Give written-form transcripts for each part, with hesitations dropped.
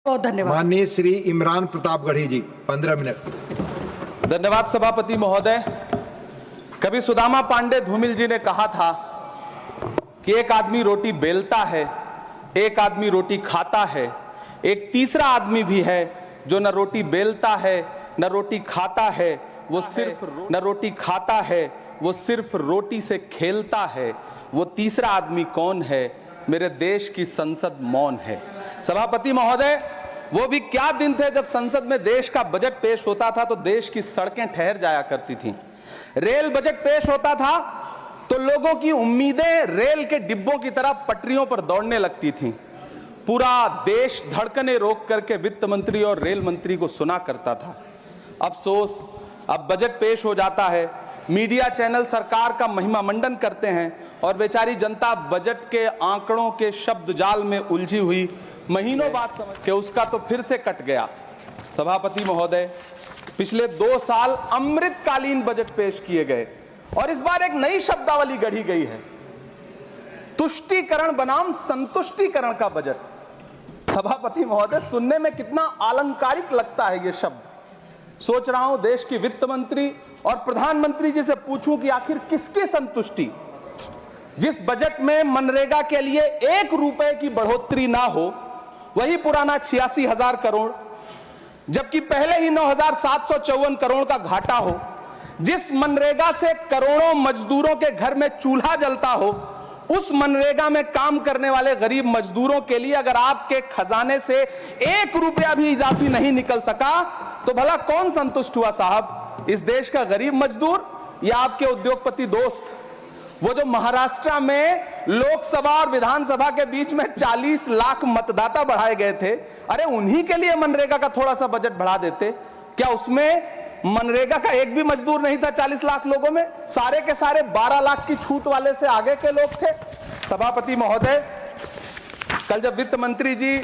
बहुत धन्यवाद। माननीय श्री इमरान प्रतापगढ़ी जी 15 मिनट। धन्यवाद सभापति महोदय। कभी सुदामा पांडे धूमिल जी ने कहा था कि एक आदमी रोटी बेलता है, एक आदमी रोटी खाता है, एक तीसरा आदमी भी है जो न रोटी बेलता है न रोटी खाता है, वो सिर्फ रोटी से खेलता है। वो तीसरा आदमी कौन है? मेरे देश की संसद मौन है। सभापति महोदय, वो भी क्या दिन थे जब संसद में देश का बजट पेश होता था तो देश की सड़कें ठहर जाया करती थीं। रेल बजट पेश होता था तो लोगों की उम्मीदें रेल के डिब्बों की तरह पटरियों पर दौड़ने लगती थीं। पूरा देश धड़कने रोक करके वित्त मंत्री और रेल मंत्री को सुना करता था। अफसोस, अब बजट पेश हो जाता है, मीडिया चैनल सरकार का महिमा मंडन करते हैं और बेचारी जनता बजट के आंकड़ों के शब्द जाल में उलझी हुई महीनों बाद समझ के उसका तो फिर से कट गया। सभापति महोदय, पिछले 2 साल अमृतकालीन बजट पेश किए गए और इस बार एक नई शब्दावली गढ़ी गई है, तुष्टीकरण बनाम संतुष्टीकरण का बजट। सभापति महोदय, सुनने में कितना अलंकारिक लगता है ये शब्द। सोच रहा हूं देश की वित्त मंत्री और प्रधानमंत्री जी से पूछूं कि आखिर किसकी संतुष्टि? जिस बजट में मनरेगा के लिए 1 रुपए की बढ़ोतरी ना हो, वही पुराना 86,000 करोड़, जबकि पहले ही 9,754 करोड़ का घाटा हो, जिस मनरेगा से करोड़ों मजदूरों के घर में चूल्हा जलता हो, उस मनरेगा में काम करने वाले गरीब मजदूरों के लिए अगर आपके खजाने से 1 रुपया भी इजाफी नहीं निकल सका तो भला कौन संतुष्ट हुआ साहब? इस देश का गरीब मजदूर या आपके उद्योगपति दोस्त? वो जो महाराष्ट्र में लोकसभा और विधानसभा के बीच में 40 लाख मतदाता बढ़ाए गए थे, अरे उन्हीं के लिए मनरेगा का थोड़ा सा बजट बढ़ा देते। क्या उसमें मनरेगा का एक भी मजदूर नहीं था? 40 लाख लोगों में सारे के सारे 12 लाख की छूट वाले से आगे के लोग थे। सभापति महोदय, कल जब वित्त मंत्री जी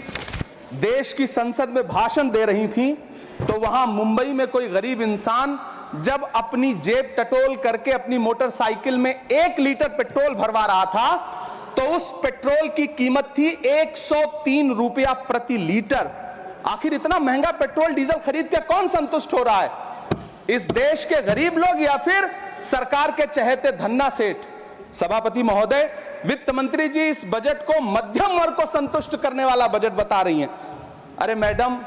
देश की संसद में भाषण दे रही थी तो वहां मुंबई में कोई गरीब इंसान जब अपनी जेब टटोल करके अपनी मोटरसाइकिल में 1 लीटर पेट्रोल भरवा रहा था तो उस पेट्रोल की कीमत थी 103 रुपया प्रति लीटर। आखिर इतना महंगा पेट्रोल डीजल खरीद के कौन संतुष्ट हो रहा है? इस देश के गरीब लोग या फिर सरकार के चहेते धन्ना सेठ? सभापति महोदय, वित्त मंत्री जी इस बजट को मध्यम वर्ग को संतुष्ट करने वाला बजट बता रही हैं। अरे मैडम,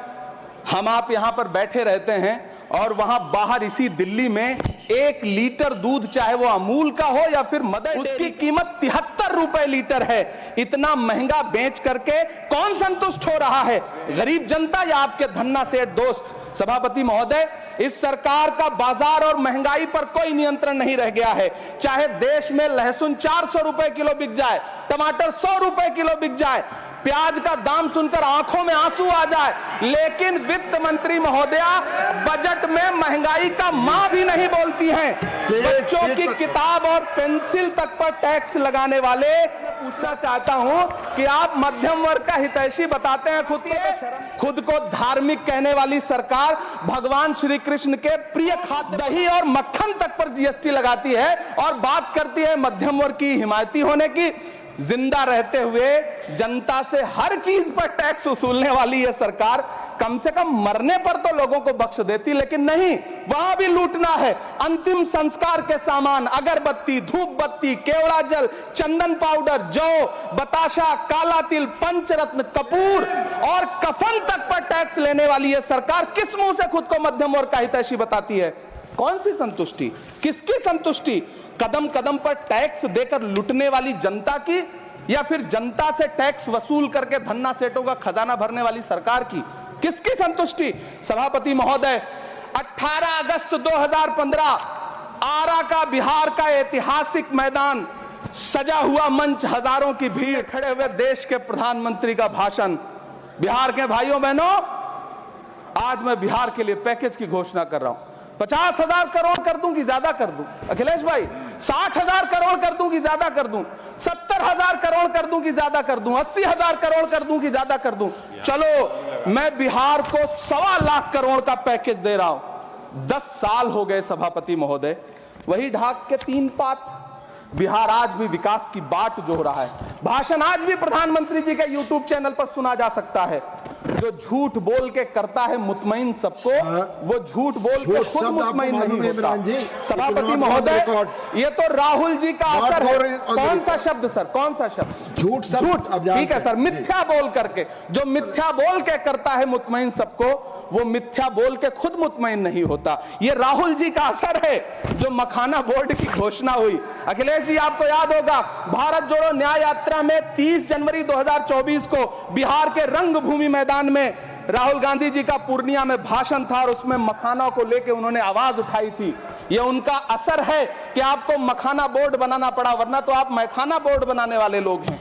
हम आप यहां पर बैठे रहते हैं और वहां बाहर इसी दिल्ली में 1 लीटर दूध, चाहे वो अमूल का हो या फिर मदर, उसकी कीमत 73 रुपए लीटर है। इतना महंगा बेच करके कौन संतुष्ट हो रहा है? गरीब जनता या आपके धन्ना सेठ दोस्त? सभापति महोदय, इस सरकार का बाजार और महंगाई पर कोई नियंत्रण नहीं रह गया है। चाहे देश में लहसुन 400 रुपए किलो बिक जाए, टमाटर 100 रुपए किलो बिक जाए, प्याज का दाम सुनकर आंखों में आंसू आ जाए, लेकिन वित्त मंत्री महोदया बजट में महंगाई का मां भी नहीं बोलती हैं। बच्चों की किताब और पेंसिल तक पर टैक्स लगाने वाले, पूछना चाहता हूं कि आप मध्यम वर्ग का हितैषी बताते हैं खुद को धार्मिक कहने वाली सरकार भगवान श्री कृष्ण के प्रिय खाद्य दही और मक्खन तक पर जीएसटी लगाती है और बात करती है मध्यम वर्ग की हिमायती होने की। जिंदा रहते हुए जनता से हर चीज पर टैक्स वसूलने वाली यह सरकार कम से कम मरने पर तो लोगों को बख्श देती, लेकिन नहीं, वहां भी लूटना है। अंतिम संस्कार के सामान, अगरबत्ती, धूप बत्ती, केवड़ा जल, चंदन पाउडर, जौ, बताशा, काला तिल, पंचरत्न, कपूर और कफन तक पर टैक्स लेने वाली यह सरकार किस मुंह से खुद को मध्यम वर्ग का हितैषी बताती है? कौन सी संतुष्टि? किसकी संतुष्टि? कदम कदम पर टैक्स देकर लुटने वाली जनता की या फिर जनता से टैक्स वसूल करके धन्ना सेठों का खजाना भरने वाली सरकार की? किसकी संतुष्टि? सभापति महोदय, 18 अगस्त 2015 आरा का बिहार का ऐतिहासिक मैदान, सजा हुआ मंच, हजारों की भीड़, खड़े हुए देश के प्रधानमंत्री का भाषण। बिहार के भाइयों बहनों, आज मैं बिहार के लिए पैकेज की घोषणा कर रहा हूं। 50,000 करोड़ कर दूं कि ज्यादा कर दूं? अखिलेश भाई, 60,000 करोड़ कर दूं कि ज्यादा कर दूं? 70,000 करोड़ कर दूं कि ज्यादा कर दूं? 80,000 करोड़ कर दूं कि ज्यादा कर दूं? चलो, मैं बिहार को 1.25 लाख करोड़ का पैकेज दे रहा हूं। 10 साल हो गए सभापति महोदय, वही ढाक के 3 पात। बिहार आज भी विकास की बाट जोह रहा है। भाषण आज भी प्रधानमंत्री जी के YouTube चैनल पर सुना जा सकता है। जो झूठ बोल के करता है मुतमईन सबको, वो झूठ बोल के खुद मुतमईन नहीं होता। सभापति महोदय, ये तो राहुल जी का असर है। कौन सा शब्द सर, कौन सा शब्द? झूठ। ठीक है सर, मिथ्या बोल करके, जो मिथ्या बोल के करता है मुतमईन सबको, वो मिथ्या बोल के खुद मुतमईन नहीं होता। ये राहुल जी का असर है। जो मखाना बोर्ड की घोषणा हुई, अखिलेश जी आपको याद होगा, भारत जोड़ो न्याय यात्रा में 30 जनवरी 2024 को बिहार के रंगभूमि मैदान में राहुल गांधी जी का पूर्णिया में भाषण था और उसमें मखाना को लेकर उन्होंने आवाज उठाई थी। यह उनका असर है कि आपको मखाना बोर्ड बनाना पड़ा, वरना तो आप मैखाना बोर्ड बनाने वाले लोग हैं।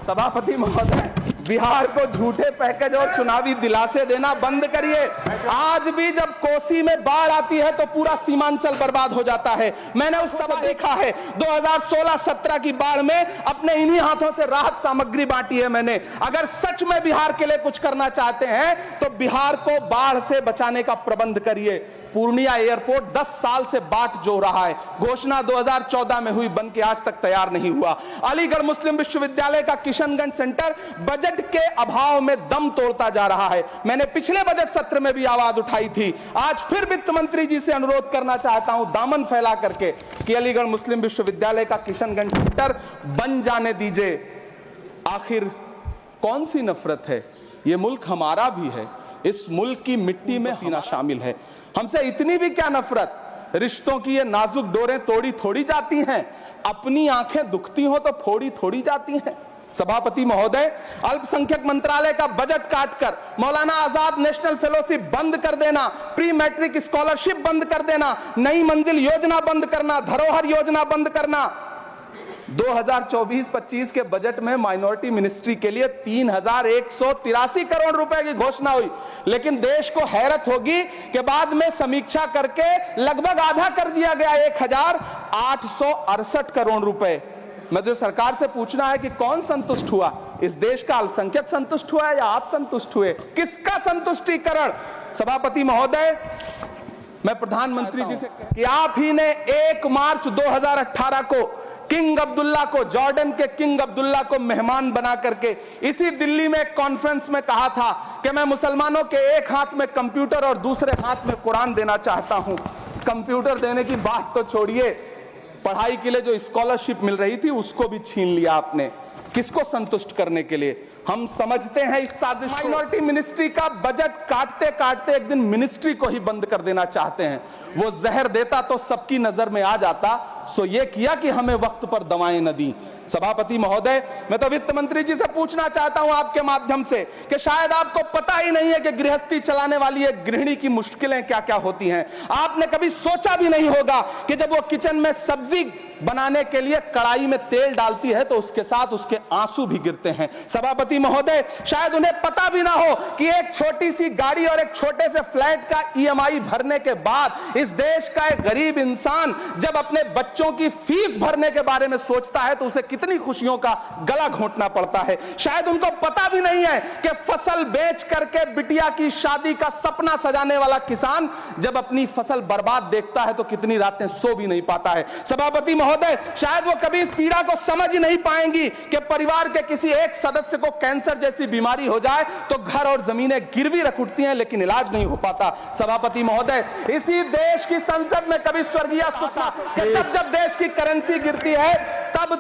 सभापति महोदय, बिहार को झूठे पैकेज और चुनावी दिलासे देना बंद करिए। आज भी जब कोसी में बाढ़ आती है तो पूरा सीमांचल बर्बाद हो जाता है। मैंने उस तरह देखा है, 2016-17 की बाढ़ में अपने इन्हीं हाथों से राहत सामग्री बांटी है मैंने। अगर सच में बिहार के लिए कुछ करना चाहते हैं तो बिहार को बाढ़ से बचाने का प्रबंध करिए। पूर्णिया एयरपोर्ट 10 साल से बाट जो रहा है, घोषणा 2014 में हुई, बन के आज तक तैयार नहीं हुआ। अलीगढ़ मुस्लिम विश्वविद्यालय का किशनगंज सेंटर बजट के अभाव में दम तोड़ता जा रहा है। मैंने पिछले बजट सत्र में भी आवाज उठाई थी, आज फिर वित्त मंत्री जी से अनुरोध करना चाहता हूं दामन फैला करके कि अलीगढ़ मुस्लिम विश्वविद्यालय का किशनगंज सेंटर बन जाने दीजिए। आखिर कौन सी नफरत है? यह मुल्क हमारा भी है, इस मुल्क की मिट्टी में सीना शामिल है। हमसे इतनी भी क्या नफरत? रिश्तों की ये नाजुक डोरें तोड़ी थोड़ी जाती हैं, अपनी आंखें दुखती हो तो फोड़ी थोड़ी जाती हैं। सभापति महोदय, अल्पसंख्यक मंत्रालय का बजट काटकर मौलाना आजाद नेशनल फेलोशिप बंद कर देना, प्री मैट्रिक स्कॉलरशिप बंद कर देना, नई मंजिल योजना बंद करना, धरोहर योजना बंद करना। 2024-25 के बजट में माइनॉरिटी मिनिस्ट्री के लिए 3183 करोड़ रुपए की घोषणा हुई, लेकिन देश को हैरत होगी कि बाद में समीक्षा करके लगभग आधा कर दिया गया, 1868 करोड़ रुपए। मुझे सरकार से पूछना है कि कौन संतुष्ट हुआ? इस देश का अल्पसंख्यक संतुष्ट हुआ है या आप संतुष्ट हुए? किसका संतुष्टीकरण? सभापति महोदय, मैं प्रधानमंत्री जी से कि आप ही ने 1 मार्च 2018 को किंग अब्दुल्ला को, जॉर्डन के किंग अब्दुल्ला को मेहमान बना करके इसी दिल्ली में एक कॉन्फ्रेंस में कहा था कि मैं मुसलमानों के एक हाथ में कंप्यूटर और दूसरे हाथ में कुरान देना चाहता हूं। कंप्यूटर देने की बात तो छोड़िए, पढ़ाई के लिए जो स्कॉलरशिप मिल रही थी उसको भी छीन लिया आपने। किसको संतुष्ट करने के लिए? हम समझते हैं इस साजिश, माइनॉरिटी मिनिस्ट्री का बजट काटते काटते एक दिन मिनिस्ट्री को ही बंद कर देना चाहते हैं। वो जहर देता तो सबकी नजर में आ जाता, सो ये किया कि हमें वक्त पर दवाएं न दी। सभापति महोदय, मैं तो वित्त मंत्री जी से पूछना चाहता हूं आपके माध्यम से कि शायद आपको पता ही नहीं है कि गृहस्थी चलाने वाली एक गृहिणी की मुश्किलें क्या क्या होती हैं। आपने कभी सोचा भी नहीं होगा कि जब वो किचन में सब्जी बनाने के लिए कढ़ाई में तेल डालती है तो उसके साथ उसके आंसू भी गिरते हैं। सभापति महोदय, शायद उन्हें पता भी ना हो कि एक छोटी सी गाड़ी और एक छोटे से फ्लैट का EMI भरने के बाद इस देश का एक गरीब इंसान जब अपने बच्चों की फीस भरने के बारे में सोचता है तो उसे कितनी खुशियों का गला घोंटना पड़ता है। शायद उनको पता भी नहीं है कि फसल बेच करके बिटिया की शादी का सपना सजाने वाला किसान जब अपनी फसल बर्बाद देखता है तो कितनी रातें सो भी नहीं पाता है। सभापति महोदय, शायद वो कभी इस पीड़ा को समझ ही नहीं पाएंगी कि परिवार के किसी एक सदस्य को कैंसर जैसी बीमारी हो जाए तो घर और जमीनें गिरवी रख उठती हैं लेकिन इलाज नहीं हो पाता। सभापति महोदय, इसी देश की संसद में कभी स्वर्गीय सुषमा कि तब जब देश की करेंसी गिरती है तब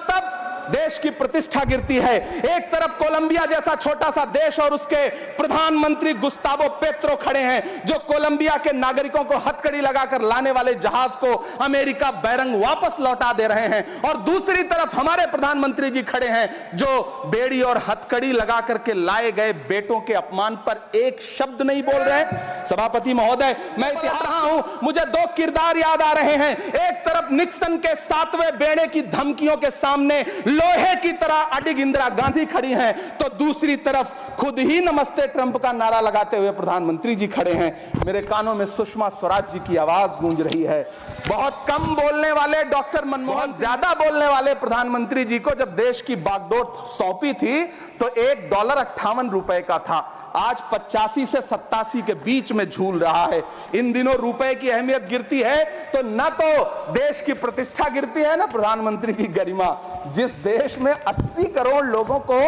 देश की प्रतिष्ठा गिरती है। एक तरफ कोलंबिया जैसा छोटा सा देश और उसके प्रधानमंत्री गुस्तावो पेत्रो खड़े हैं जो कोलंबिया के नागरिकों को हथकड़ी लगाकर लाने वाले जहाज को अमेरिका बैरंग वापस लौटा दे रहे हैं, और दूसरी तरफ हमारे प्रधानमंत्री जी खड़े हैं जो बेड़ी और हथकड़ी लगा करके लाए गए बेटों के अपमान पर एक शब्द नहीं बोल रहे हैं। सभापति महोदय, मैं कह रहा हूं, मुझे 2 किरदार याद आ रहे हैं। एक तरफ निक्सन के 7वें बेड़े की धमकियों के सामने लोहे की तरह अडिग इंदिरा गांधी खड़ी हैं, तो दूसरी तरफ खुद ही नमस्ते ट्रंप का नारा लगाते हुए प्रधानमंत्री जी खड़े हैं। मेरे कानों में सुषमा स्वराज जी की आवाज गूंज रही है। बहुत कम बोलने वाले डॉक्टर मनमोहन ज्यादा बोलने वाले प्रधानमंत्री जी को जब देश की बागडोर सौंपी थी तो $1.58 का था, आज 85 से 87 के बीच में झूल रहा है। इन दिनों रुपए की अहमियत गिरती है तो न तो देश की प्रतिष्ठा गिरती है, ना प्रधानमंत्री की गरिमा। जिस देश में 80 करोड़ लोगों को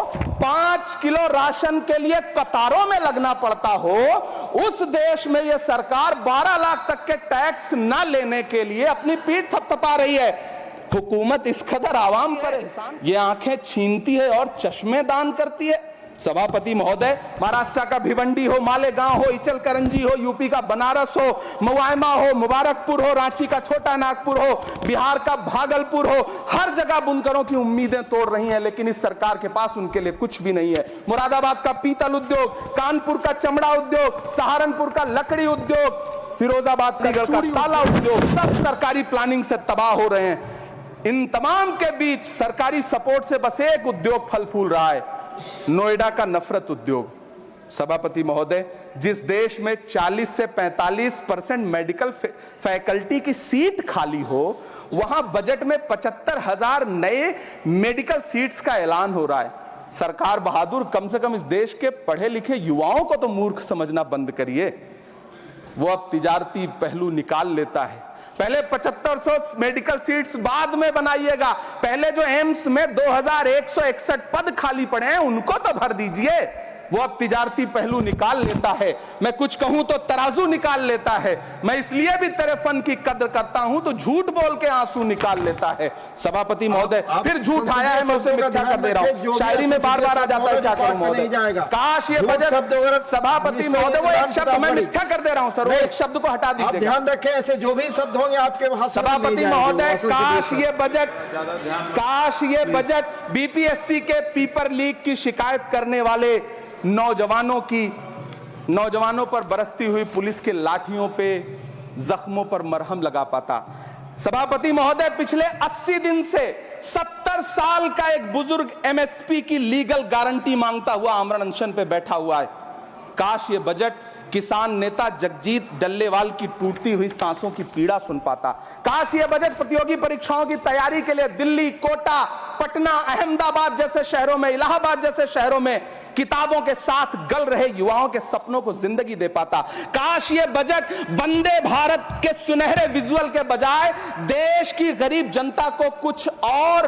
5 किलो राशन के लिए कतारों में लगना पड़ता हो, उस देश में यह सरकार 12 लाख तक के टैक्स न लेने के लिए अपनी पीठ थपथपा रही है। हुकूमत इस कदर आवाम पर एहसान, ये आंखें छीनती है और चश्मे दान करती है। सभापति महोदय, महाराष्ट्र का भिवंडी हो, मालेगांव हो, इचलकरंजी हो, यूपी का बनारस हो, मुआयमा हो, मुबारकपुर हो, रांची का छोटा नागपुर हो, बिहार का भागलपुर हो, हर जगह बुनकरों की उम्मीदें तोड़ रही हैं, लेकिन इस सरकार के पास उनके लिए कुछ भी नहीं है। मुरादाबाद का पीतल उद्योग, कानपुर का चमड़ा उद्योग, सहारनपुर का लकड़ी उद्योग, फिरोजाबाद का ताला उद्योग, सब सरकारी प्लानिंग से तबाह हो रहे हैं। इन तमाम के बीच सरकारी सपोर्ट से बस एक उद्योग फल फूल रहा है, नोएडा का नफरत उद्योग। सभापति महोदय, जिस देश में 40 से 45% मेडिकल फैकल्टी की सीट खाली हो, वहां बजट में 75,000 नए मेडिकल सीट्स का ऐलान हो रहा है। सरकार बहादुर, कम से कम इस देश के पढ़े लिखे युवाओं को तो मूर्ख समझना बंद करिए। वो अब तिजारती पहलू निकाल लेता है। पहले 7500 मेडिकल सीट्स बाद में बनाइएगा, पहले जो एम्स में 2161 पद खाली पड़े हैं उनको तो भर दीजिए। वो अब तिजारती पहलू निकाल लेता है। मैं कुछ कहूं तो तराजू निकाल लेता है। मैं इसलिए भी तेरे फन की कद्र करता हूं तो झूठ बोल के आंसू निकाल लेता है। सभापति महोदय, फिर झूठ आया है, मैं उसे मिथ्या कर दे रहा हूं। शायरी में बार बार आ जाता है, क्या करूं महोदय। काश ये बजट, सभापति महोदय, वो एक शब्द मैं मिथ्या कर दे रहा हूं सर, वो एक शब्द को हटा दीजिए। ध्यान रखें, ऐसे जो भी शब्द होंगे आपके वहां। सभापति महोदय, काश ये बजट बीपीएससी के पेपर लीक की शिकायत करने वाले नौजवानों पर बरसती हुई पुलिस के लाठियों पे, जख्मों पर मरहम लगा पाता। सभापति महोदय, पिछले 80 दिन से 70 साल का एक बुजुर्ग एमएसपी की लीगल गारंटी मांगता हुआ आमरण अनशन पे बैठा हुआ है। काश ये बजट किसान नेता जगजीत डल्लेवाल की टूटती हुई सांसों की पीड़ा सुन पाता। काश ये बजट प्रतियोगी परीक्षाओं की तैयारी के लिए दिल्ली, कोटा, पटना, अहमदाबाद जैसे शहरों में, इलाहाबाद जैसे शहरों में किताबों के साथ गल रहे युवाओं के सपनों को जिंदगी दे पाता। काश ये बजट वंदे भारत के सुनहरे विजुअल के बजाय देश की गरीब जनता को कुछ और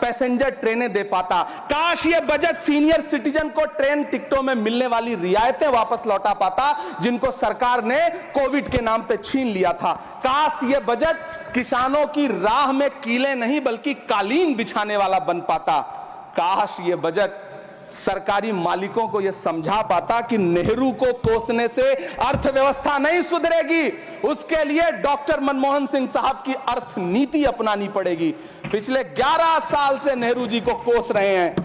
पैसेंजर ट्रेनें दे पाता। काश ये बजट सीनियर सिटीजन को ट्रेन टिकटों में मिलने वाली रियायतें वापस लौटा पाता, जिनको सरकार ने कोविड के नाम पे छीन लिया था। काश ये बजट किसानों की राह में कीले नहीं बल्कि कालीन बिछाने वाला बन पाता। काश ये बजट सरकारी मालिकों को यह समझा पाता कि नेहरू को कोसने से अर्थव्यवस्था नहीं सुधरेगी, उसके लिए डॉक्टर मनमोहन सिंह साहब की अर्थ नीति अपनानी पड़ेगी। पिछले 11 साल से नेहरू जी को कोस रहे हैं,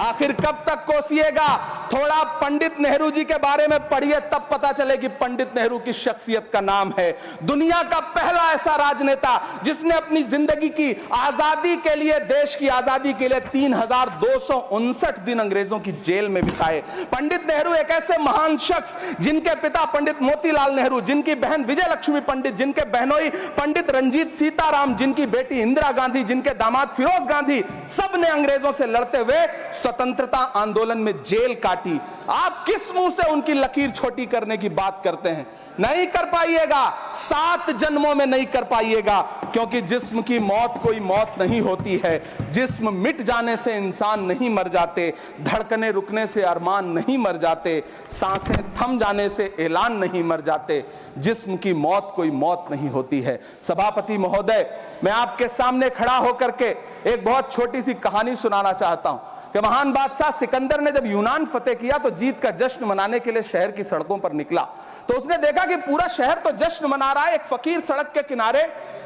आखिर कब तक कोसिएगा? थोड़ा पंडित नेहरू जी के बारे में पढ़िए, तब पता चले कि पंडित नेहरू की शख्सियत का नाम है। दुनिया का पहला ऐसा राजनेता जिसने अपनी जिंदगी की आजादी के लिए, देश की आजादी के लिए 3259 दिन अंग्रेजों की जेल में बिताए। पंडित नेहरू एक ऐसे महान शख्स जिनके पिता पंडित मोतीलाल नेहरू, जिनकी बहन विजय लक्ष्मी पंडित, जिनके बहनोई पंडित रंजीत सीताराम, जिनकी बेटी इंदिरा गांधी, जिनके दामाद फिरोज गांधी, सब ने अंग्रेजों से लड़ते हुए स्वतंत्रता आंदोलन में जेल काटी। आप किस मुंह से उनकी लकीर छोटी करने की बात करते हैं? नहीं कर पाइएगा, 7 जन्मों में नहीं कर पाइएगा, क्योंकि जिस्म की मौत कोई मौत नहीं होती है। जिस्म मिट जाने से इंसान नहीं मर जाते, धड़कने रुकने से अरमान नहीं मर जाते, सांसें थम जाने से ऐलान नहीं मर जाते। जिस्म की मौत कोई मौत नहीं होती है। सभापति महोदय, मैं आपके सामने खड़ा होकर के एक बहुत छोटी सी कहानी सुनाना चाहता हूं कि महान बादशाह सिकंदर ने जब यूनान फतेह किया तो जीत का जश्न मनाने के लिए शहर की सड़कों पर निकला। तो उसने देखा कि पूरा शहर तो जश्न मना रहा है, एक फकीर सड़क के किनारे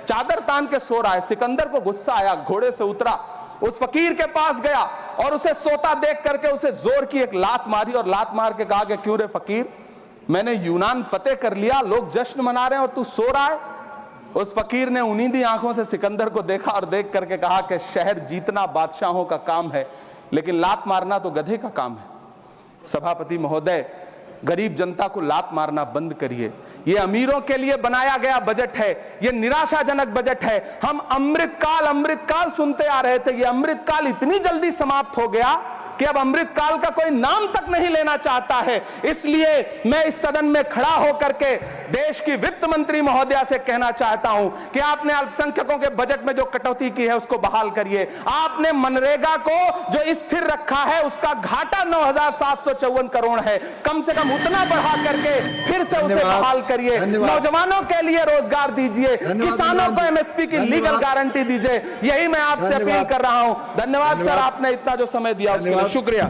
चादर तान के सो रहा है। सिकंदर को गुस्सा आया, घोड़े से उतरा, उस फकीर के पास गया और उसे सोता देख करके उसे जोर की एक लात मारी और लात मार के कहा कि क्यों रे फकीर, मैंने यूनान फतेह कर लिया, लोग जश्न मना रहे हैं और तू सो रहा है। उस फकीर ने उन्नीदी आंखों से सिकंदर को देखा और देख करके कहा कि शहर जीतना बादशाहों का काम है, लेकिन लात मारना तो गधे का काम है। सभापति महोदय, गरीब जनता को लात मारना बंद करिए। यह अमीरों के लिए बनाया गया बजट है, यह निराशाजनक बजट है। हम अमृतकाल सुनते आ रहे थे, यह अमृतकाल इतनी जल्दी समाप्त हो गया कि अब अमृत काल का कोई नाम तक नहीं लेना चाहता है। इसलिए मैं इस सदन में खड़ा होकर के देश की वित्त मंत्री महोदया से कहना चाहता हूं कि आपने अल्पसंख्यकों के बजट में जो कटौती की है उसको बहाल करिए। आपने मनरेगा को जो स्थिर रखा है उसका घाटा 9,754 करोड़ है, कम से कम उतना बढ़ा करके फिर से उसे बहाल करिए। नौजवानों के लिए रोजगार दीजिए, किसानों को एमएसपी की लीगल गारंटी दीजिए। यही मैं आपसे अपील कर रहा हूं। धन्यवाद सर, आपने इतना जो समय दिया उसके लिए शुक्रिया।